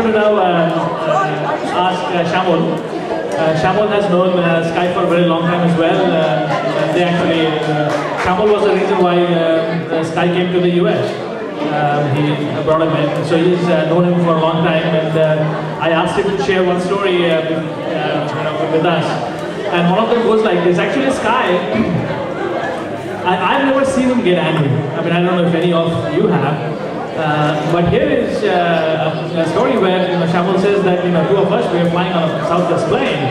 to now ask Shyamal. Shyamal has known Sky for a very long time as well. They actually, Shyamal was the reason why Sky came to the US. He brought him in, so he's known him for a long time. And I asked him to share one story with us. And one of them goes like this. Actually, Sky, I've never seen him get angry. I mean, I don't know if any of you have. But here is a story where Shyamal says that two of us, we are flying on a Southwest plane,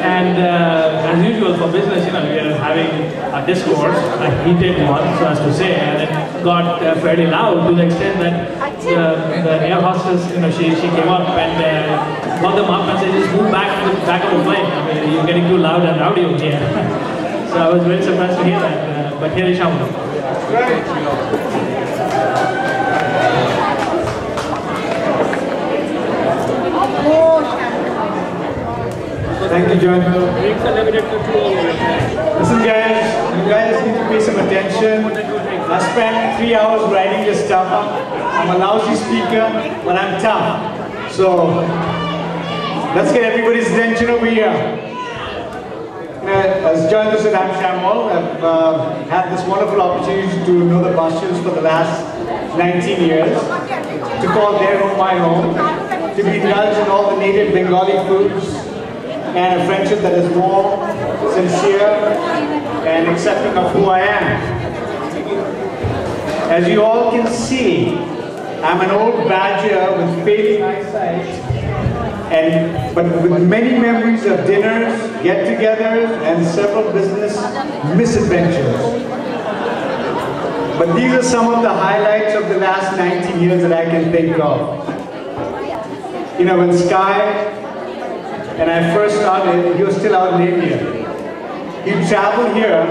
and as usual for business, we are having a discourse, a heated one, so as to say, and it got fairly loud to the extent that the air hostess, she came up and called them up and said, just move back to the back of the plane. I mean, you're getting too loud and rowdy over here. So I was very surprised to hear that. But here is Shyamal. Thank you, John. Listen, guys, you guys need to pay some attention. I spent 3 hours writing this stuff up. I'm a lousy speaker, but I'm tough. So, let's get everybody's attention over here. As John just said, I'm Shyamal. I've had this wonderful opportunity to know the Bashans for the last 19 years, to call their home my home, to be indulged in all the native Bengali foods, and a friendship that is warm, sincere, and accepting of who I am. As you all can see, I'm an old badger with failing eyesight, but with many memories of dinners, get-togethers, and several business misadventures. But these are some of the highlights of the last 19 years that I can think of. When Sky and I first started, he was still out in India. He'd travel here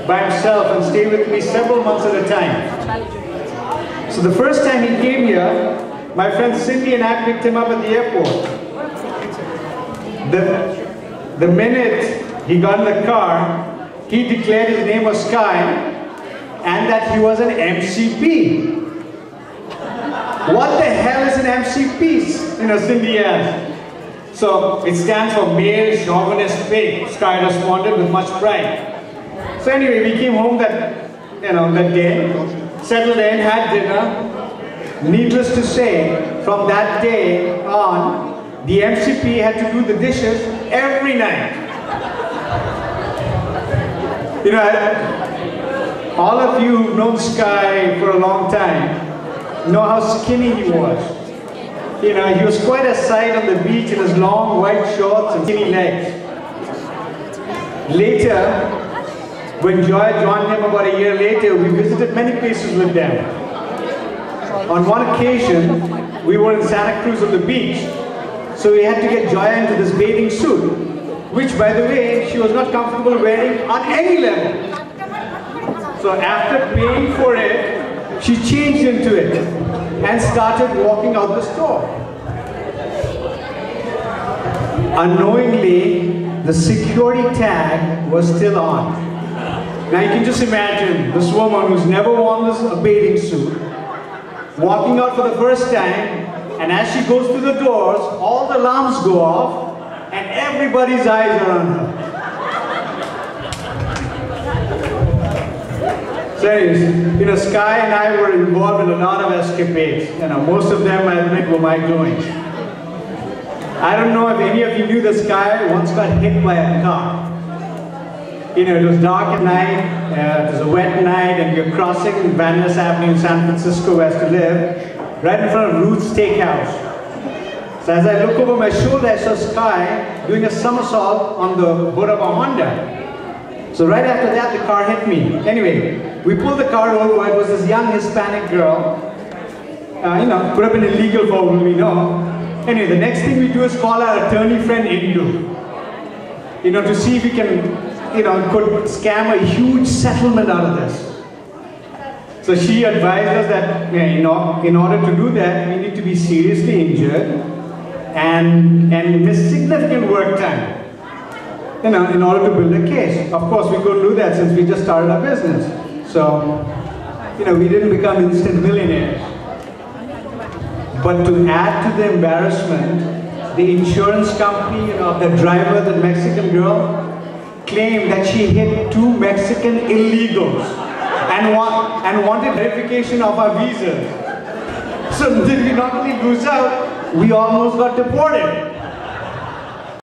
by himself and stay with me several months at a time. So the first time he came here, my friend Cindy and I picked him up at the airport. The minute he got in the car, he declared his name was Sky and that he was an MCP. What the hell is an MCP? Cindy asked. So it stands for Male Chauvinist Pig, Sky responded with much pride. So anyway, we came home that day, settled in, had dinner. Needless to say, from that day on, the MCP had to do the dishes every night. All of you who've known Sky for a long time know how skinny he was. He was quite a sight on the beach in his long white shorts and skinny legs. Later, when Jaya joined him about a year later, we visited many places with them. On one occasion, we were in Santa Cruz on the beach, so we had to get Jaya into this bathing suit, which, by the way, she was not comfortable wearing on any level. So after paying for it, she changed into it and started walking out the store. Unknowingly, the security tag was still on. Now you can just imagine this woman who's never worn a bathing suit, walking out for the first time, and as she goes through the doors, all the alarms go off, and everybody's eyes are on her. So, Sky and I were involved in a lot of escapades. Most of them, I admit, were my doing. I don't know if any of you knew that Sky once got hit by a car. It was dark at night, it was a wet night, and we were crossing Van Ness Avenue in San Francisco, where I live, right in front of Ruth's Steakhouse. So as I look over my shoulder, I saw Sky doing a somersault on the hood of a Honda. So right after that, the car hit me. Anyway, we pulled the car over. It was this young Hispanic girl. Could have been illegal for all we know. Anyway, the next thing we do is call our attorney friend Indu. To see if we can, could scam a huge settlement out of this. So she advised us that, in order to do that, we need to be seriously injured and miss significant work time. In order to build a case. Of course, we couldn't do that since we just started our business. So, we didn't become instant millionaires. But to add to the embarrassment, the insurance company of the driver, the Mexican girl, claimed that she hit 2 Mexican illegals and wanted verification of our visas. So did we not only lose out, we almost got deported.